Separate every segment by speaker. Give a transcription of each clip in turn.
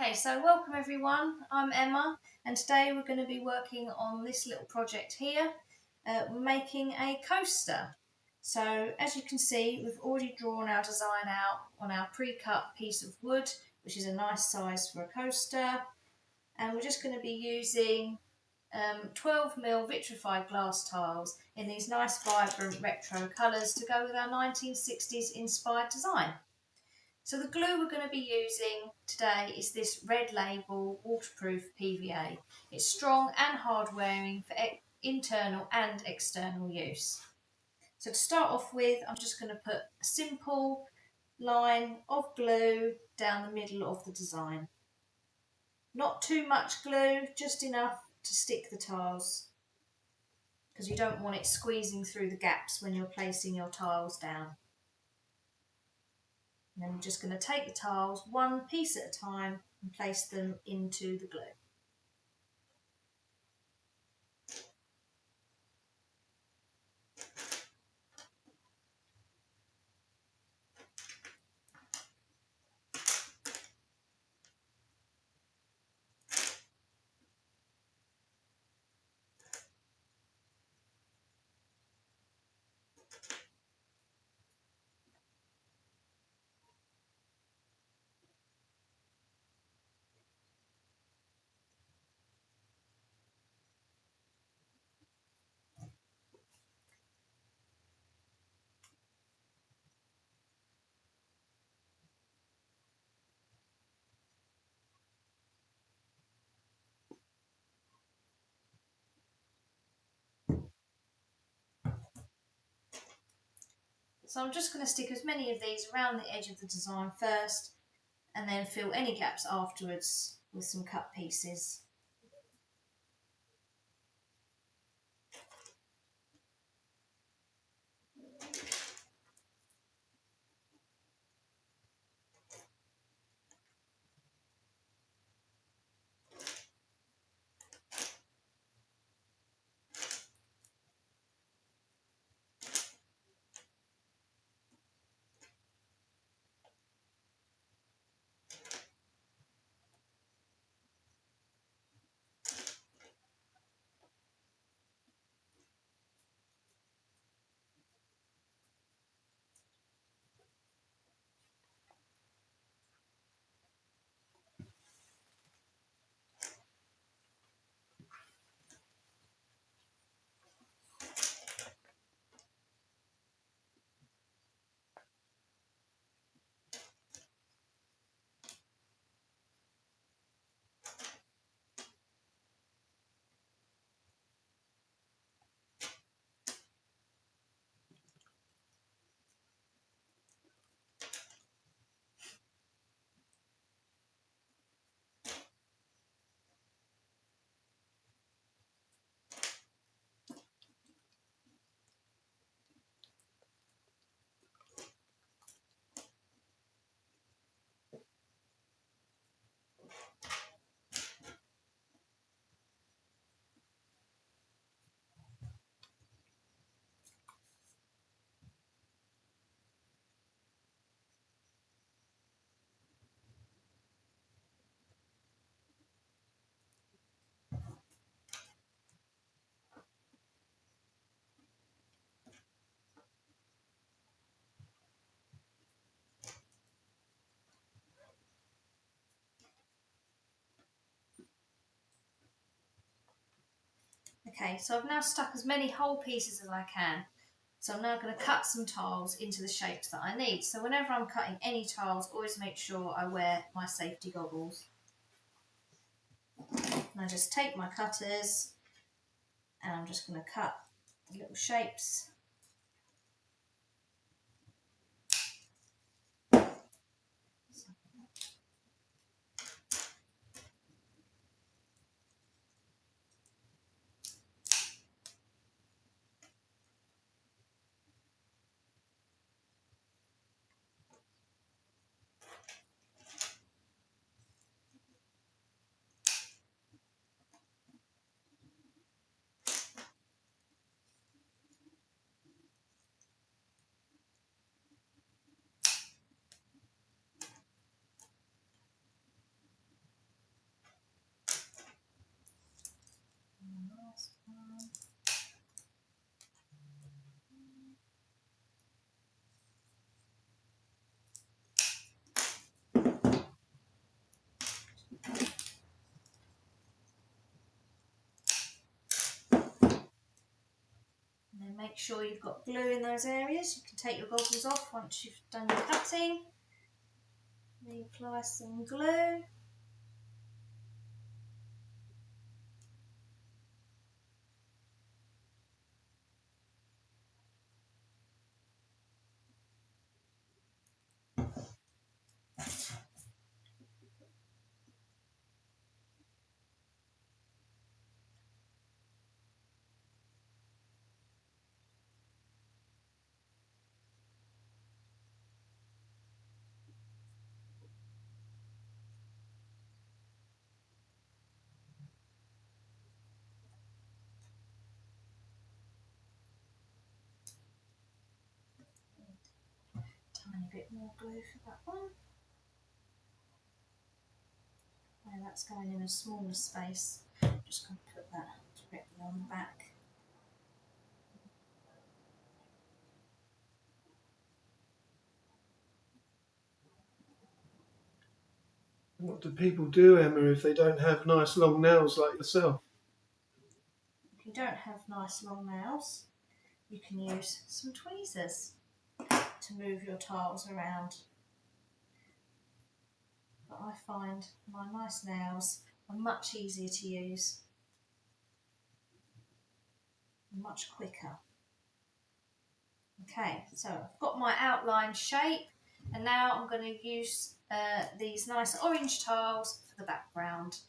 Speaker 1: Okay, so welcome everyone, I'm Emma and today we're going to be working on this little project here. We're making a coaster. So as you can see, we've already drawn our design out on our pre-cut piece of wood, which is a nice size for a coaster. And we're just going to be using 12mm vitrified glass tiles in these nice vibrant retro colours to go with our 1960s inspired design. So the glue we're going to be using today is this Red Label waterproof PVA. It's strong and hard wearing for internal and external use. So to start off with, I'm just going to put a simple line of glue down the middle of the design. Not too much glue, just enough to stick the tiles, because you don't want it squeezing through the gaps when you're placing your tiles down. And then we're just going to take the tiles one piece at a time and place them into the glue. So I'm just going to stick as many of these around the edge of the design first and then fill any gaps afterwards with some cut pieces. Okay, so I've now stuck as many whole pieces as I can. So I'm now going to cut some tiles into the shapes that I need. So whenever I'm cutting any tiles, always make sure I wear my safety goggles. And I just take my cutters and I'm just going to cut little shapes. make sure you've got glue in those areas. You can take your goggles off once you've done your cutting. Reapply some glue. Tiny bit more glue for that one. And that's going in a smaller space. I'm just going to put that directly on the back.
Speaker 2: What do people do, Emma, if they don't have nice long nails like yourself?
Speaker 1: If you don't have nice long nails, you can use some tweezers to move your tiles around. But I find my nice nails are much easier to use, much quicker. Okay, so I've got my outline shape, and now I'm going to use these nice orange tiles for the background.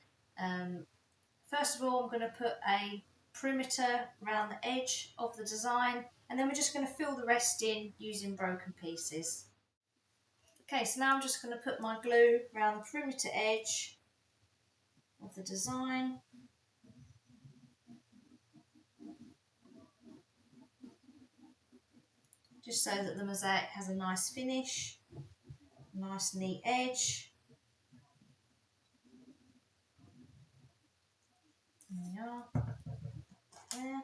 Speaker 1: First of all, I'm going to put a perimeter around the edge of the design, and then we're just going to fill the rest in using broken pieces. Okay, so now I'm just going to put my glue around the perimeter edge of the design. Just so that the mosaic has a nice finish, nice neat edge. There we are. There.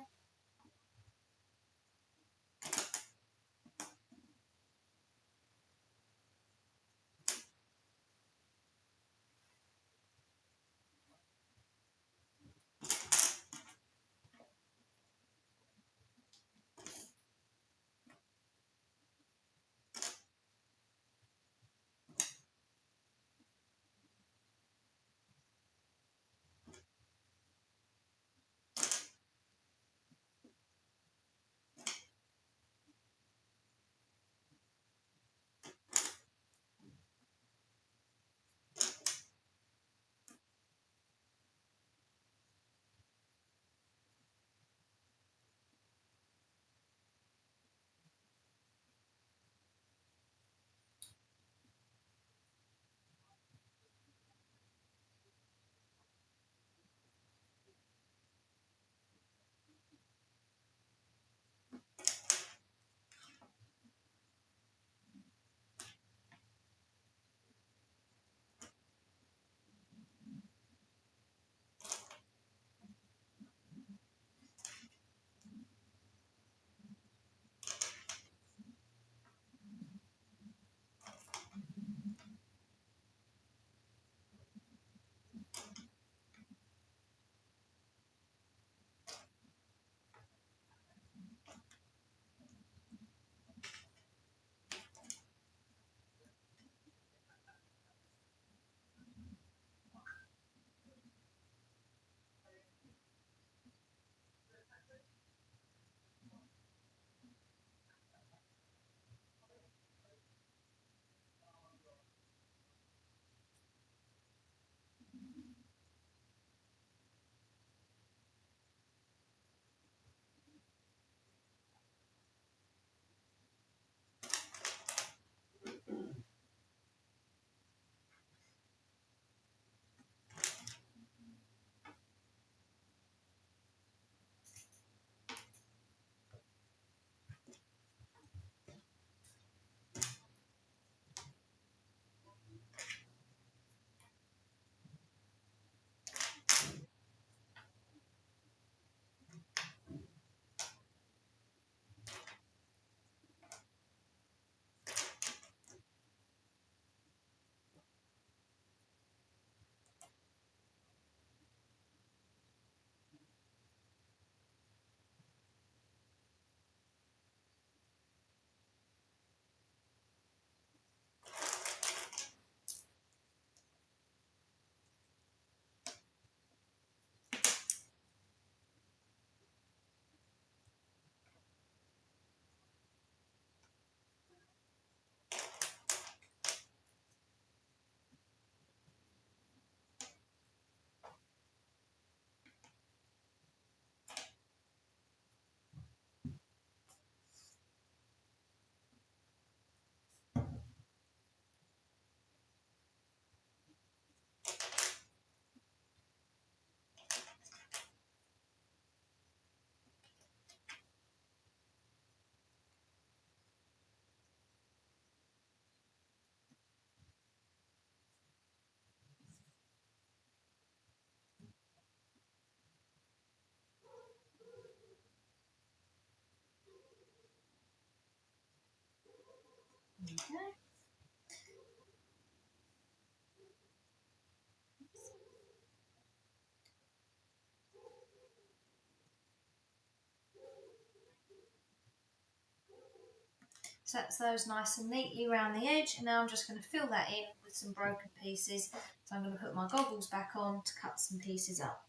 Speaker 1: sets those nice and neatly around the edge, and now I'm just going to fill that in with some broken pieces. So I'm going to put my goggles back on to cut some pieces up.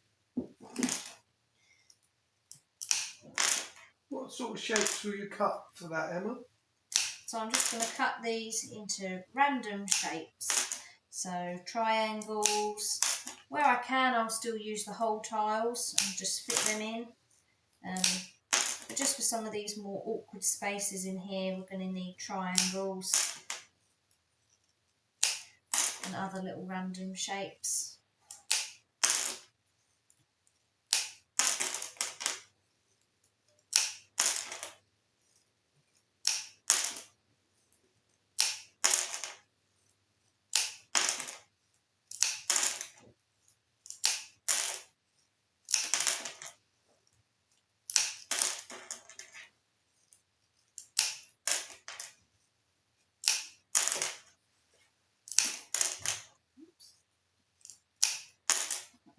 Speaker 2: What sort of shapes will you cut for that, Emma?
Speaker 1: So I'm just going to cut these into random shapes. So triangles. Where I can, I'll still use the whole tiles and just fit them in. But just for some of these more awkward spaces in here, we're going to need triangles and other little random shapes.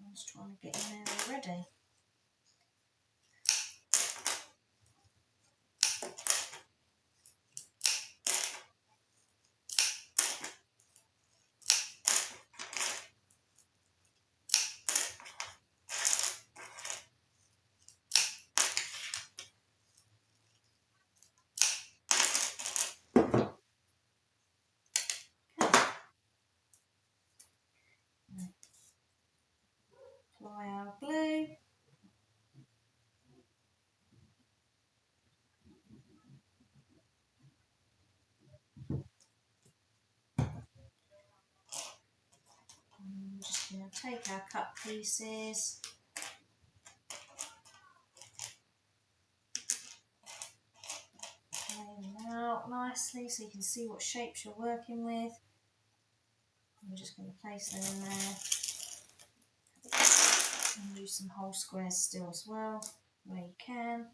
Speaker 1: I'm just trying to get in there already. Apply our glue. I'm just going to take our cut pieces, lay them out nicely so you can see what shapes you're working with. I'm just going to place them in there and use some whole squares still as well, where you can.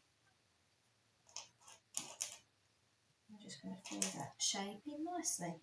Speaker 1: I'm just going to fill that shape in nicely.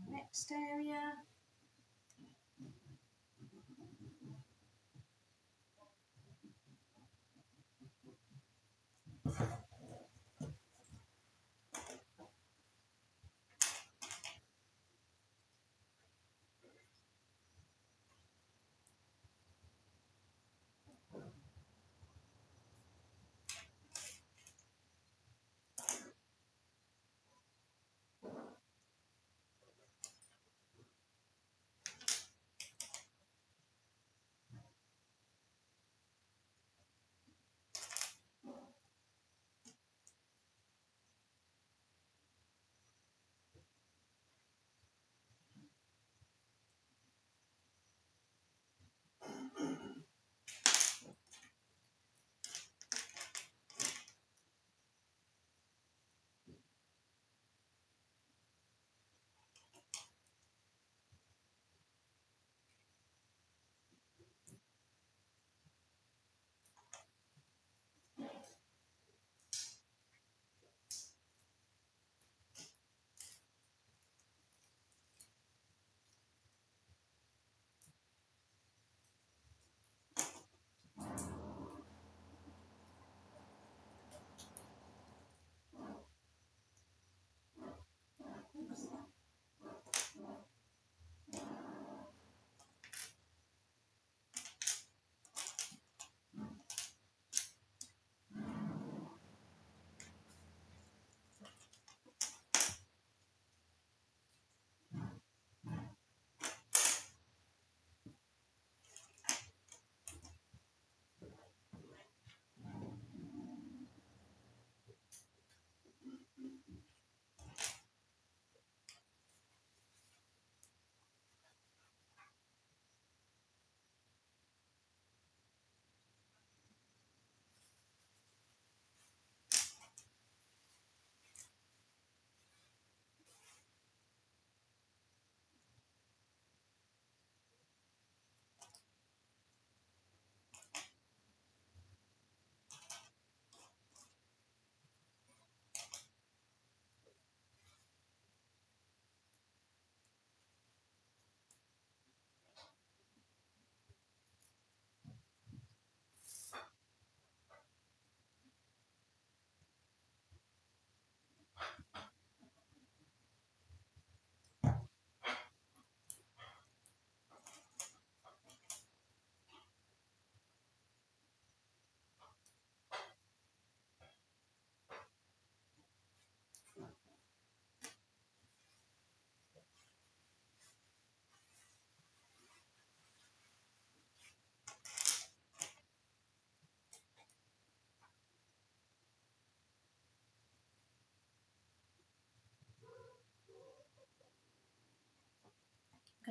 Speaker 1: Next area.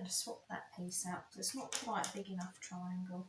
Speaker 1: going to swap that piece out because it's not quite a big enough triangle.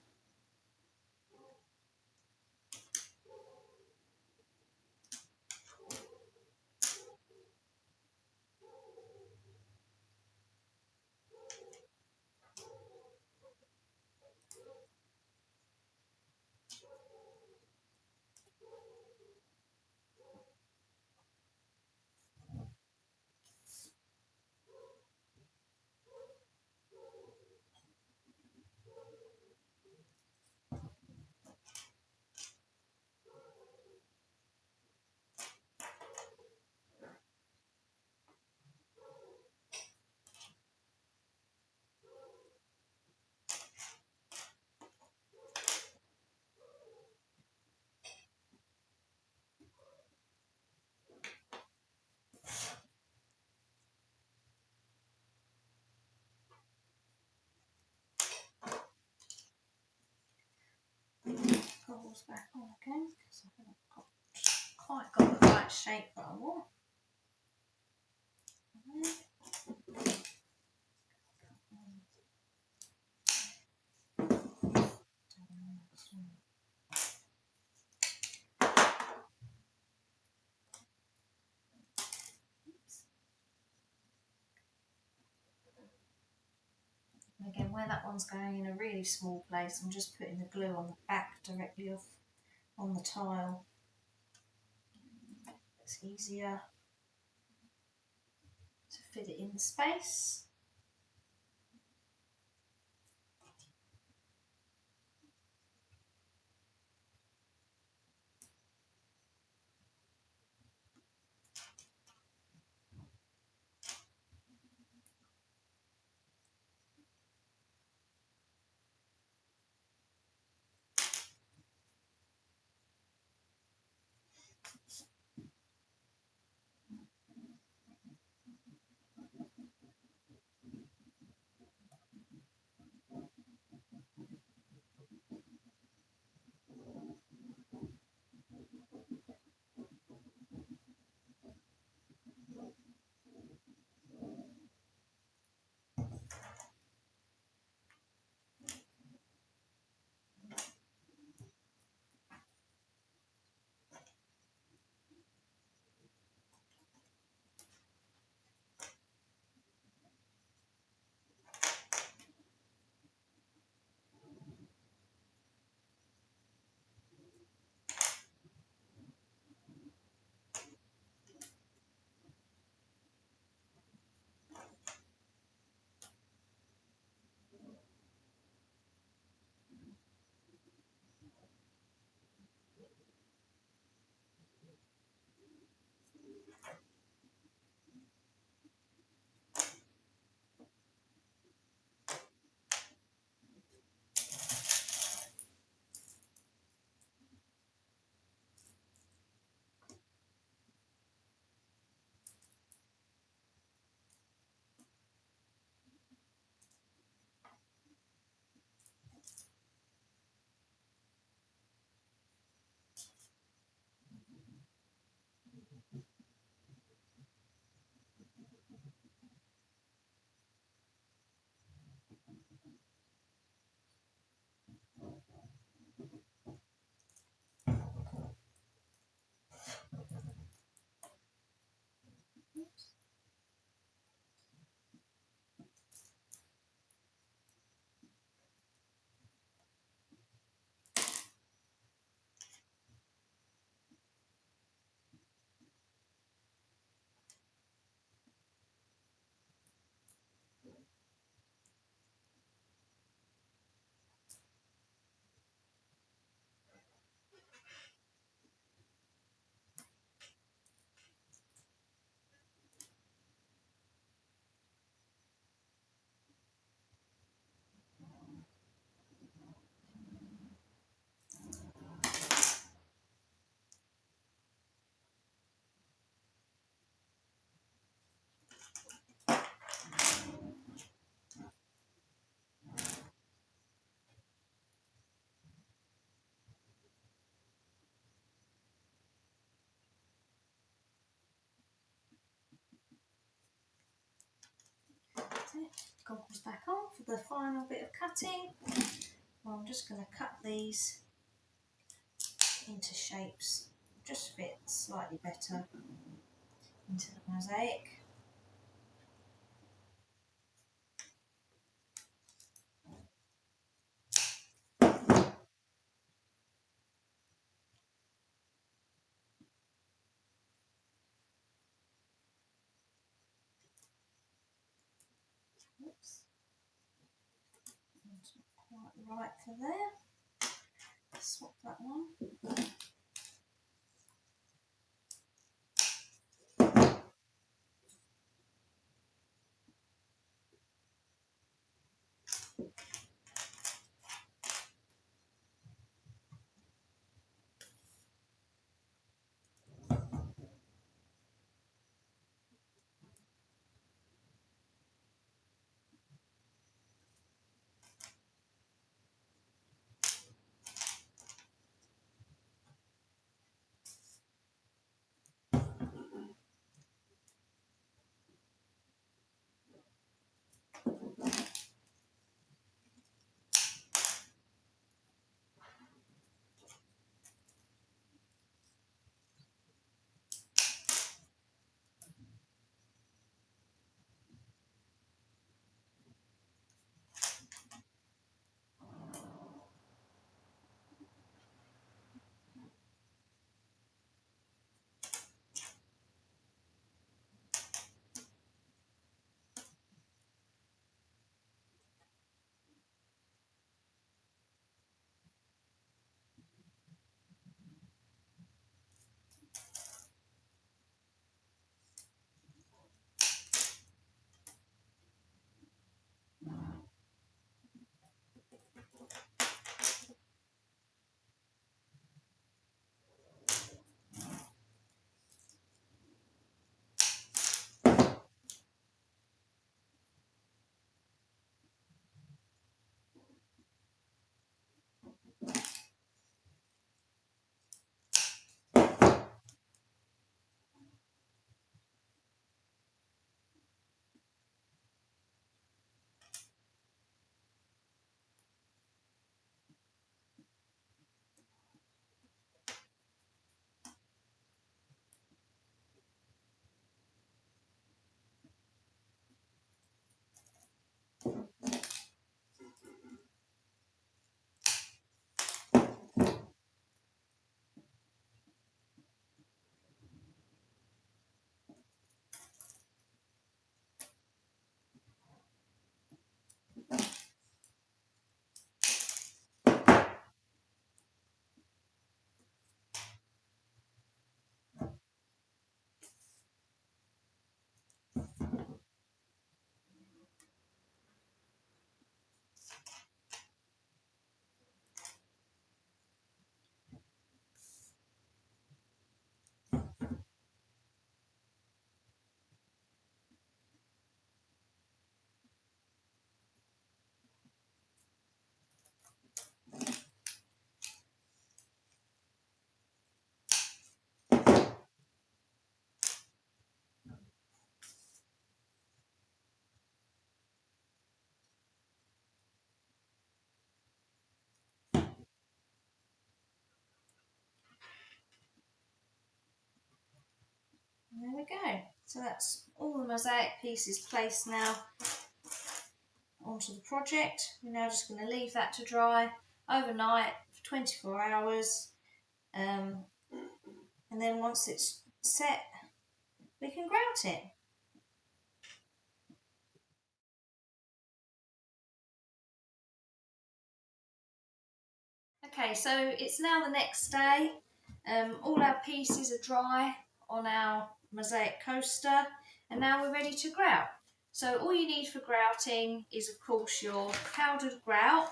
Speaker 1: Goggles back on again because I haven't quite got the right shape that I want. And again, where that one's going in a really small place, I'm just putting the glue on the back directly off on the tile. It's easier to fit it in the space. Goggles back on for the final bit of cutting. Well, I'm just going to cut these into shapes, just fit slightly better into the mosaic. Oops, that's not quite right for there. Swap that one. And there we go. So that's all the mosaic pieces placed now onto the project. We're now just going to leave that to dry overnight for 24 hours. And then once it's set, we can grout it. Okay, so it's now the next day. All our pieces are dry on our mosaic coaster, and now we're ready to grout. So all you need for grouting is, of course, your powdered grout,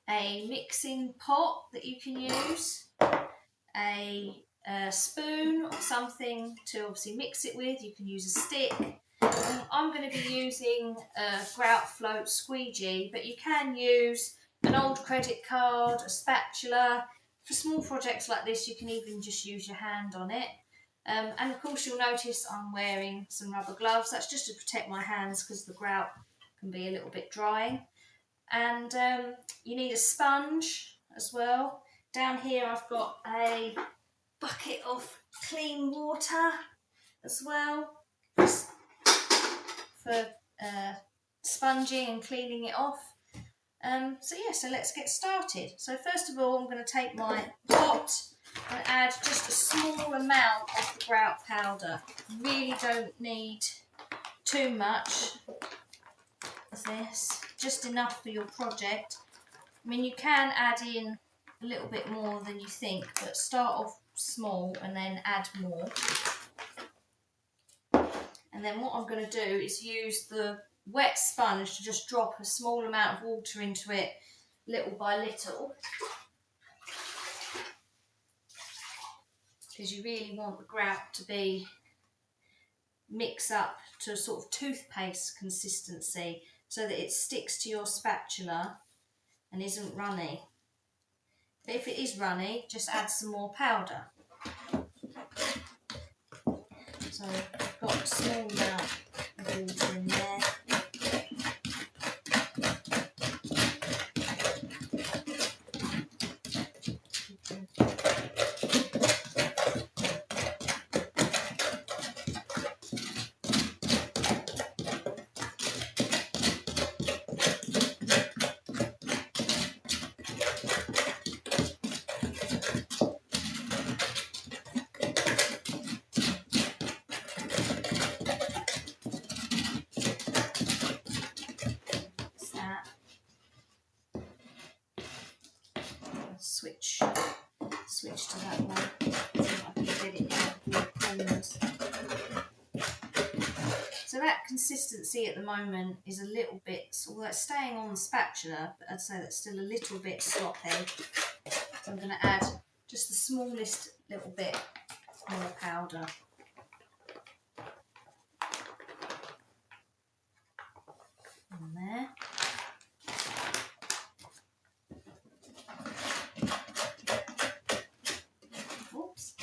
Speaker 1: a mixing pot that you can use, a spoon or something to obviously mix it with. You can use a stick. I'm going to be using a grout float squeegee, but you can use an old credit card, a spatula. For small projects like this, you can even just use your hand on it. And of course, you'll notice I'm wearing some rubber gloves. That's just to protect my hands because the grout can be a little bit drying. And you need a sponge as well. Down here I've got a bucket of clean water as well for sponging and cleaning it off. So let's get started. So first of all, I'm going to take my pot and add just a small amount of the grout powder. You really don't need too much of this, just enough for your project. I mean, you can add in a little bit more than you think, but start off small and then add more. And then what I'm going to do is use the wet sponge to just drop a small amount of water into it, little by little, because you really want the grout to be mix up to a sort of toothpaste consistency so that it sticks to your spatula and isn't runny. But if it is runny, just add some more powder. So I've got a small amount of water in there. Switch to that one so I can get it out of the corners. So that consistency at the moment is a little bit, although it's staying on the spatula, but I'd say that's still a little bit sloppy. So I'm going to add just the smallest little bit more powder. In there. Oops.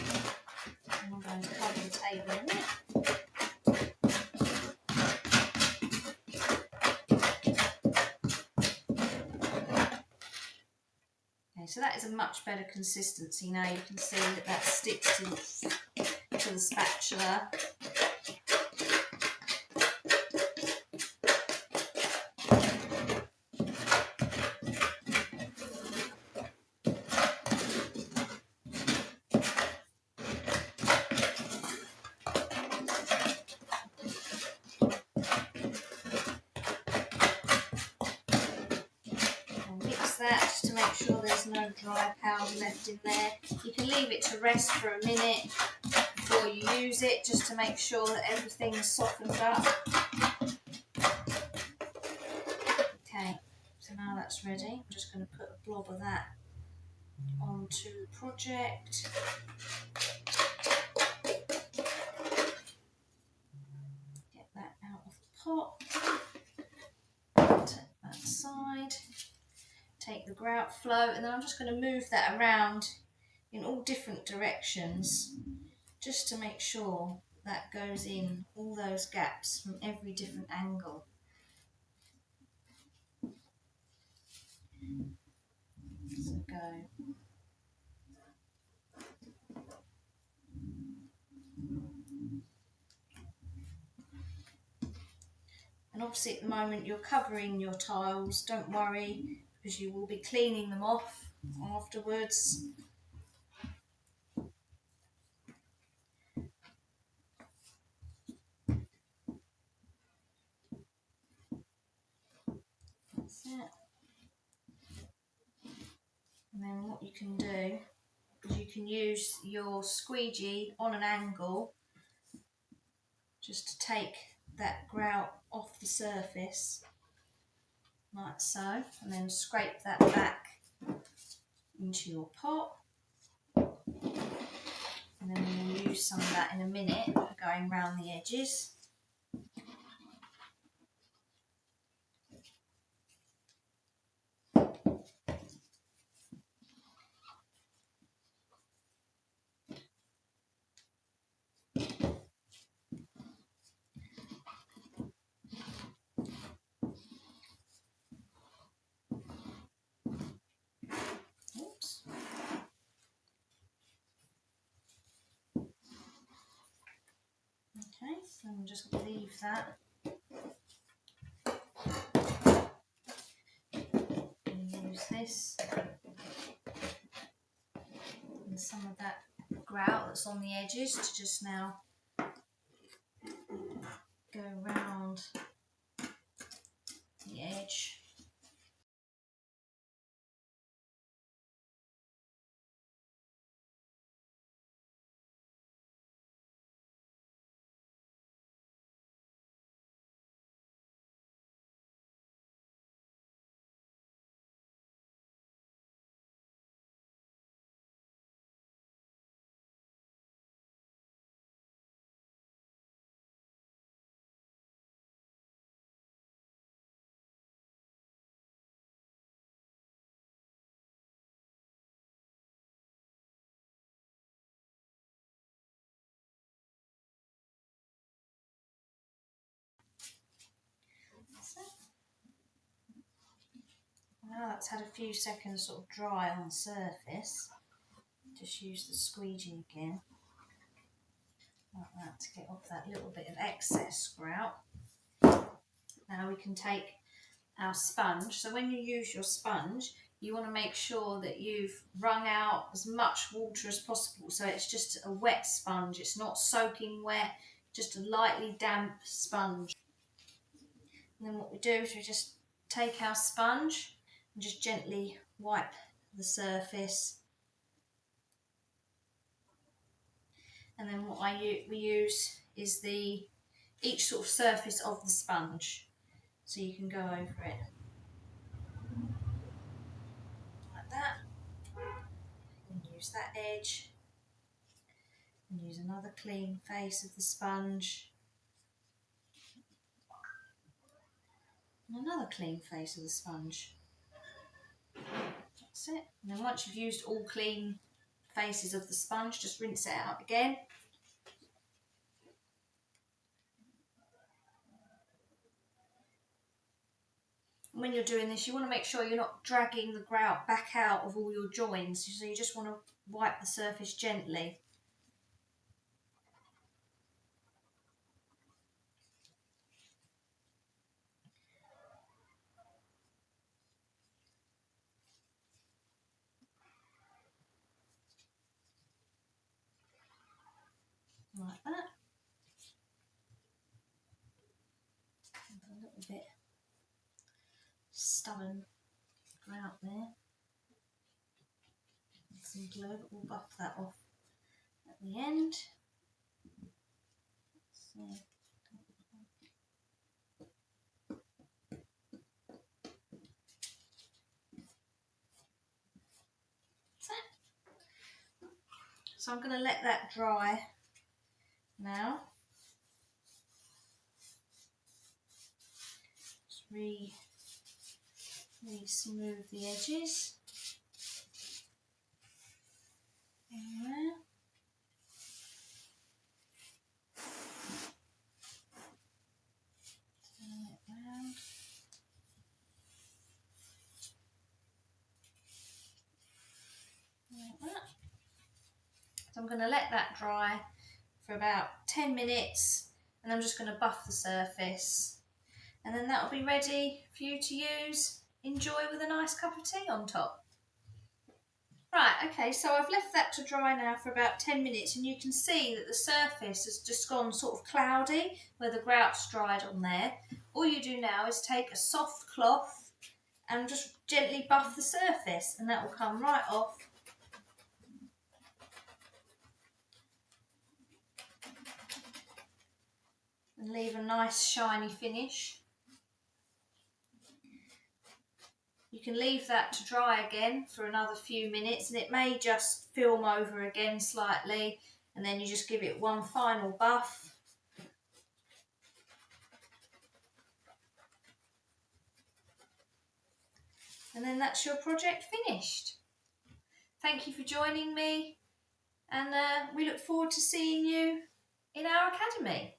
Speaker 1: And I'm going to cover the table in it. Okay, so that is a much better consistency now. You can see that that sticks to the spatula. That just to make sure there's no dry powder left in there. You can leave it to rest for a minute before you use it, just to make sure that everything's softened up. Okay, so now that's ready. I'm just going to put a blob of that onto the project. Get that out of the pot. Take that aside. Take the grout flow, and then I'm just going to move that around in all different directions just to make sure that goes in all those gaps from every different angle. So go. And obviously at the moment you're covering your tiles, don't worry, because you will be cleaning them off afterwards. That's it. And then what you can do is you can use your squeegee on an angle just to take that grout off the surface, like so, and then scrape that back into your pot. And then we'll use some of that in a minute, going round the edges. So I'm just going to leave that. And use this and some of that grout that's on the edges to just now go round the edge. Now that's had a few seconds sort of dry on the surface, just use the squeegee again, like that, to get off that little bit of excess grout. Now we can take our sponge. So when you use your sponge, you want to make sure that you've wrung out as much water as possible, so it's just a wet sponge, it's not soaking wet, just a lightly damp sponge. And then what we do is we just take our sponge and just gently wipe the surface. And then what we use is each sort of surface of the sponge, so you can go over it like that, and use that edge, and use another clean face of the sponge, and another clean face of the sponge. That's it. And then once you've used all clean faces of the sponge, just rinse it out again. And when you're doing this, you want to make sure you're not dragging the grout back out of all your joins, so you just want to wipe the surface gently. Like that. A little bit stubborn grout there. Some glue, but we'll buff that off at the end. So, so I'm going to let that dry now. Just smooth the edges. There. Turn it round. Like that. So I'm going to let that dry for about 10 minutes, and I'm just going to buff the surface, and then that'll be ready for you to use. Enjoy with a nice cup of tea on top. Right, okay, so I've left that to dry now for about 10 minutes, and you can see that the surface has just gone sort of cloudy where the grout's dried on there. All you do now is take a soft cloth and just gently buff the surface, and that will come right off. And leave a nice shiny finish. You can leave that to dry again for another few minutes, and it may just film over again slightly, and then you just give it one final buff. And then that's your project finished. Thank you for joining me, and we look forward to seeing you in our academy.